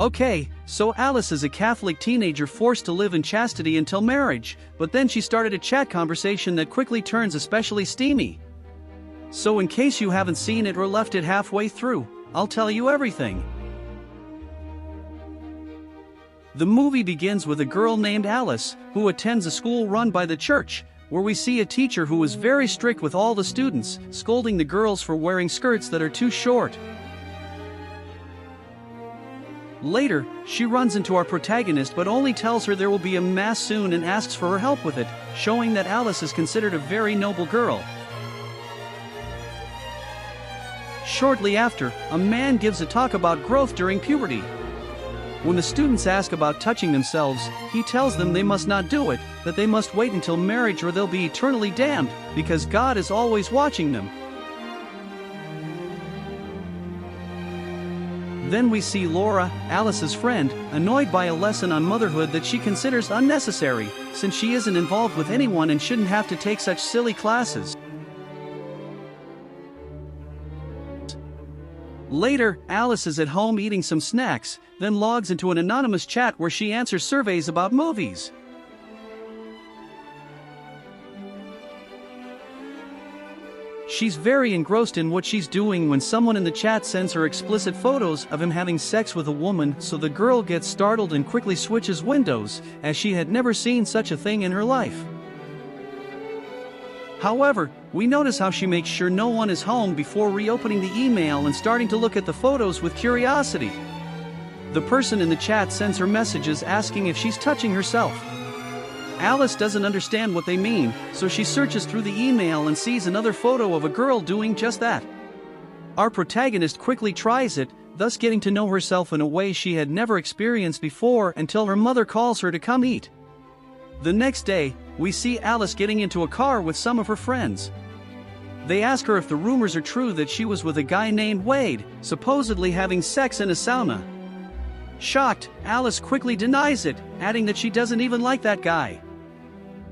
Okay, so Alice is a Catholic teenager forced to live in chastity until marriage, but then she started a chat conversation that quickly turns especially steamy. So in case you haven't seen it or left it halfway through, I'll tell you everything. The movie begins with a girl named Alice, who attends a school run by the church, where we see a teacher who is very strict with all the students, scolding the girls for wearing skirts that are too short. Later, she runs into our protagonist but only tells her there will be a mass soon and asks for her help with it, showing that Alice is considered a very noble girl. Shortly after, a man gives a talk about growth during puberty. When the students ask about touching themselves, he tells them they must not do it, that they must wait until marriage or they'll be eternally damned, because God is always watching them. Then we see Laura, Alice's friend, annoyed by a lesson on motherhood that she considers unnecessary, since she isn't involved with anyone and shouldn't have to take such silly classes. Later, Alice is at home eating some snacks, then logs into an anonymous chat where she answers surveys about movies. She's very engrossed in what she's doing when someone in the chat sends her explicit photos of him having sex with a woman, so the girl gets startled and quickly switches windows, as she had never seen such a thing in her life. However, we notice how she makes sure no one is home before reopening the email and starting to look at the photos with curiosity. The person in the chat sends her messages asking if she's touching herself. Alice doesn't understand what they mean, so she searches through the email and sees another photo of a girl doing just that. Our protagonist quickly tries it, thus getting to know herself in a way she had never experienced before until her mother calls her to come eat. The next day, we see Alice getting into a car with some of her friends. They ask her if the rumors are true that she was with a guy named Wade, supposedly having sex in a sauna. Shocked, Alice quickly denies it, adding that she doesn't even like that guy.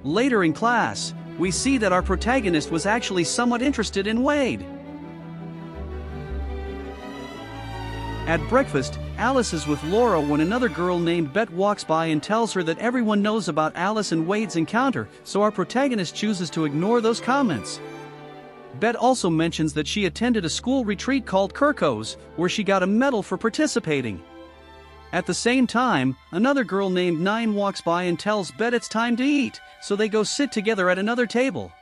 Later in class, we see that our protagonist was actually somewhat interested in Wade. At breakfast, Alice is with Laura when another girl named Bet walks by and tells her that everyone knows about Alice and Wade's encounter, so our protagonist chooses to ignore those comments. Bet also mentions that she attended a school retreat called Kirkos, where she got a medal for participating. At the same time, another girl named Nine walks by and tells Bet it's time to eat, so they go sit together at another table.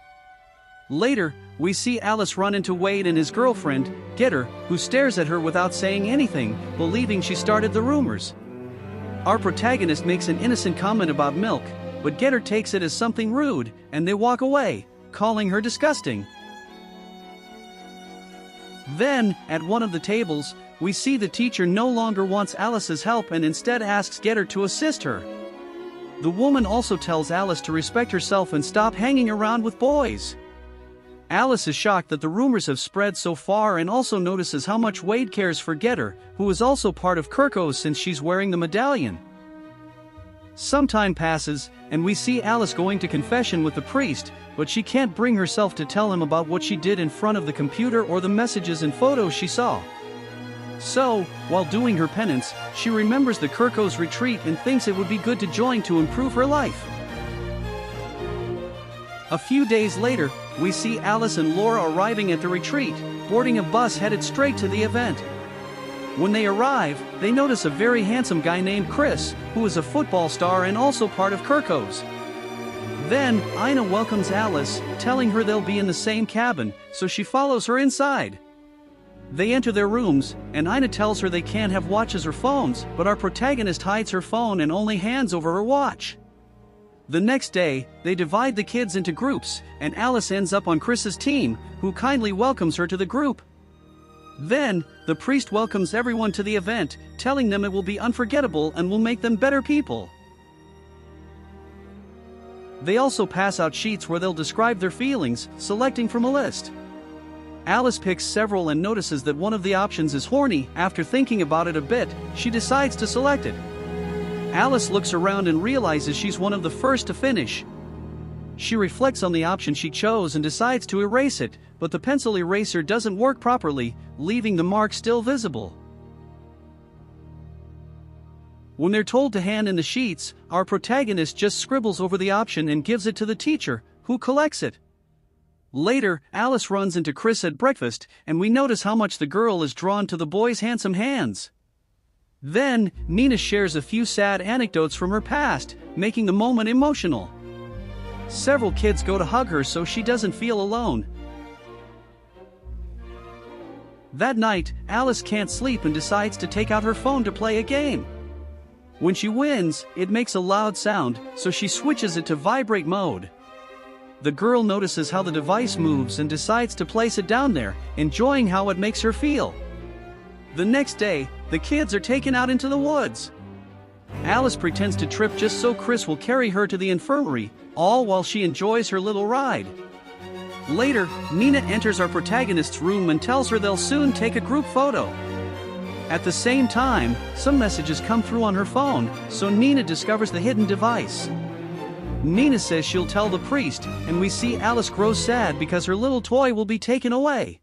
Later, we see Alice run into Wade and his girlfriend, Getter, who stares at her without saying anything, believing she started the rumors. Our protagonist makes an innocent comment about milk, but Getter takes it as something rude, and they walk away, calling her disgusting. Then, at one of the tables, we see the teacher no longer wants Alice's help and instead asks Getter to assist her. The woman also tells Alice to respect herself and stop hanging around with boys. Alice is shocked that the rumors have spread so far and also notices how much Wade cares for Getter, who is also part of Kirkos since she's wearing the medallion. Some time passes, and we see Alice going to confession with the priest, but she can't bring herself to tell him about what she did in front of the computer or the messages and photos she saw. So, while doing her penance, she remembers the Kirkos retreat and thinks it would be good to join to improve her life. A few days later, we see Alice and Laura arriving at the retreat, boarding a bus headed straight to the event. When they arrive, they notice a very handsome guy named Chris, who is a football star and also part of Kirkos. Then, Ina welcomes Alice, telling her they'll be in the same cabin, so she follows her inside. They enter their rooms, and Ina tells her they can't have watches or phones, but our protagonist hides her phone and only hands over her watch. The next day, they divide the kids into groups, and Alice ends up on Chris's team, who kindly welcomes her to the group. Then, the priest welcomes everyone to the event, telling them it will be unforgettable and will make them better people. They also pass out sheets where they'll describe their feelings, selecting from a list. Alice picks several and notices that one of the options is horny. After thinking about it a bit, she decides to select it. Alice looks around and realizes she's one of the first to finish. She reflects on the option she chose and decides to erase it, but the pencil eraser doesn't work properly, leaving the mark still visible. When they're told to hand in the sheets, our protagonist just scribbles over the option and gives it to the teacher, who collects it. Later, Alice runs into Chris at breakfast, and we notice how much the girl is drawn to the boy's handsome hands. Then, Nina shares a few sad anecdotes from her past, making the moment emotional. Several kids go to hug her so she doesn't feel alone. That night, Alice can't sleep and decides to take out her phone to play a game. When she wins, it makes a loud sound, so she switches it to vibrate mode. The girl notices how the device moves and decides to place it down there, enjoying how it makes her feel. The next day, the kids are taken out into the woods. Alice pretends to trip just so Chris will carry her to the infirmary, all while she enjoys her little ride. Later, Nina enters our protagonist's room and tells her they'll soon take a group photo. At the same time, some messages come through on her phone, so Nina discovers the hidden device. Nina says she'll tell the priest, and we see Alice grow sad because her little toy will be taken away.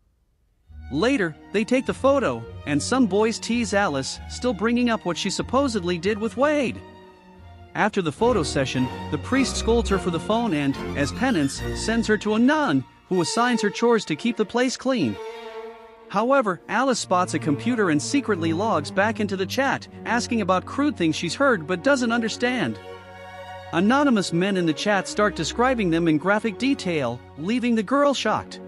Later, they take the photo, and some boys tease Alice, still bringing up what she supposedly did with Wade. After the photo session, the priest scolds her for the phone and, as penance, sends her to a nun, who assigns her chores to keep the place clean. However, Alice spots a computer and secretly logs back into the chat, asking about crude things she's heard but doesn't understand. Anonymous men in the chat start describing them in graphic detail, leaving the girl shocked.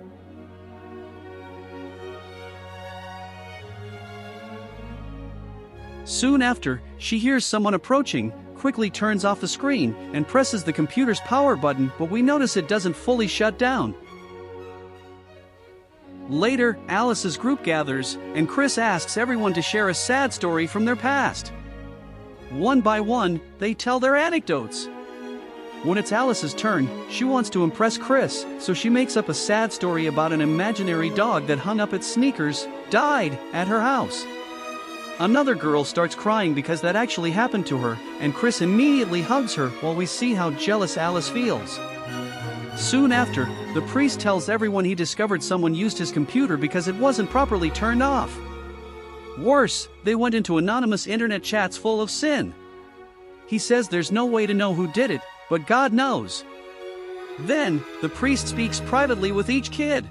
Soon after, she hears someone approaching, quickly turns off the screen, and presses the computer's power button, but we notice it doesn't fully shut down. Later, Alice's group gathers, and Chris asks everyone to share a sad story from their past. One by one, they tell their anecdotes. When it's Alice's turn, she wants to impress Chris, so she makes up a sad story about an imaginary dog that hung up its sneakers, died, at her house. Another girl starts crying because that actually happened to her, and Chris immediately hugs her while we see how jealous Alice feels. Soon after, the priest tells everyone he discovered someone used his computer because it wasn't properly turned off. Worse, they went into anonymous internet chats full of sin. He says there's no way to know who did it, but God knows. Then, the priest speaks privately with each kid.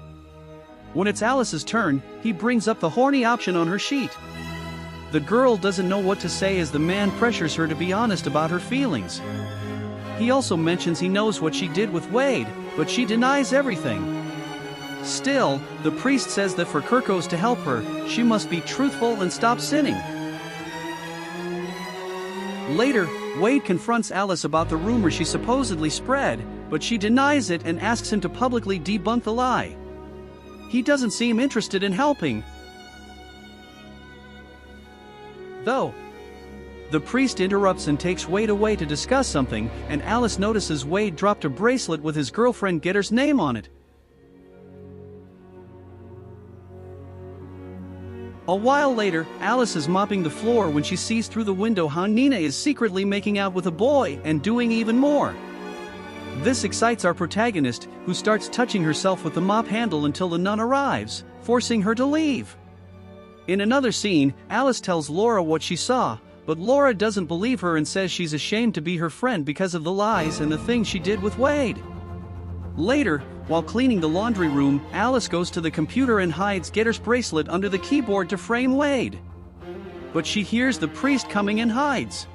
When it's Alice's turn, he brings up the horny option on her sheet. The girl doesn't know what to say as the man pressures her to be honest about her feelings. He also mentions he knows what she did with Wade, but she denies everything. Still, the priest says that for Kirkos to help her, she must be truthful and stop sinning. Later, Wade confronts Alice about the rumor she supposedly spread, but she denies it and asks him to publicly debunk the lie. He doesn't seem interested in helping, though. The priest interrupts and takes Wade away to discuss something, and Alice notices Wade dropped a bracelet with his girlfriend Getter's name on it. A while later, Alice is mopping the floor when she sees through the window how Nina is secretly making out with a boy and doing even more. This excites our protagonist, who starts touching herself with the mop handle until the nun arrives, forcing her to leave. In another scene, Alice tells Laura what she saw, but Laura doesn't believe her and says she's ashamed to be her friend because of the lies and the things she did with Wade. Later, while cleaning the laundry room, Alice goes to the computer and hides Getter's bracelet under the keyboard to frame Wade. But she hears the priest coming and hides.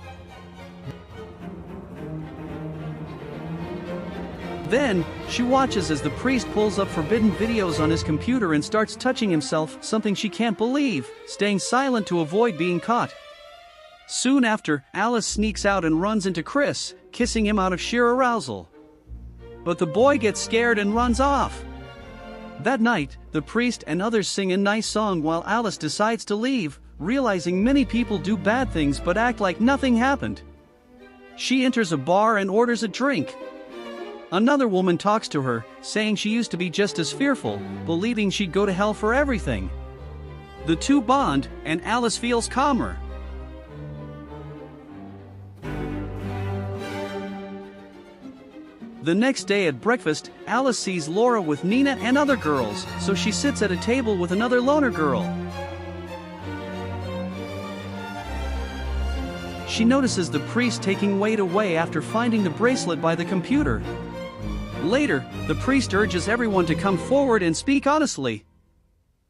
Then, she watches as the priest pulls up forbidden videos on his computer and starts touching himself, something she can't believe, staying silent to avoid being caught. Soon after, Alice sneaks out and runs into Chris, kissing him out of sheer arousal. But the boy gets scared and runs off. That night, the priest and others sing a nice song while Alice decides to leave, realizing many people do bad things but act like nothing happened. She enters a bar and orders a drink. Another woman talks to her, saying she used to be just as fearful, believing she'd go to hell for everything. The two bond, and Alice feels calmer. The next day at breakfast, Alice sees Laura with Nina and other girls, so she sits at a table with another loner girl. she notices the priest taking Wade away after finding the bracelet by the computer. Later, the priest urges everyone to come forward and speak honestly.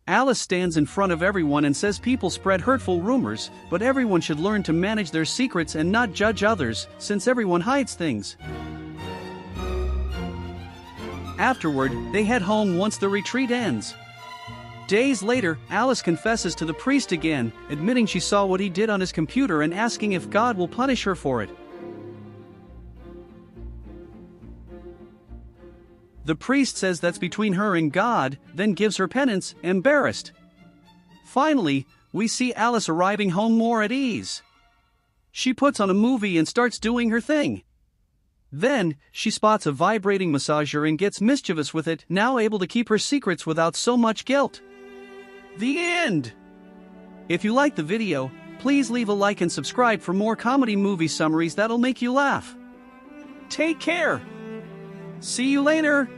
Alice stands in front of everyone and says people spread hurtful rumors, but everyone should learn to manage their secrets and not judge others, since everyone hides things. Afterward, they head home once the retreat ends. Days later, Alice confesses to the priest again, admitting she saw what he did on his computer and asking if God will punish her for it. The priest says that's between her and God, then gives her penance, embarrassed. Finally, we see Alice arriving home more at ease. She puts on a movie and starts doing her thing. Then, she spots a vibrating massager and gets mischievous with it, now able to keep her secrets without so much guilt. The end! If you liked the video, please leave a like and subscribe for more comedy movie summaries that'll make you laugh. Take care! See you later!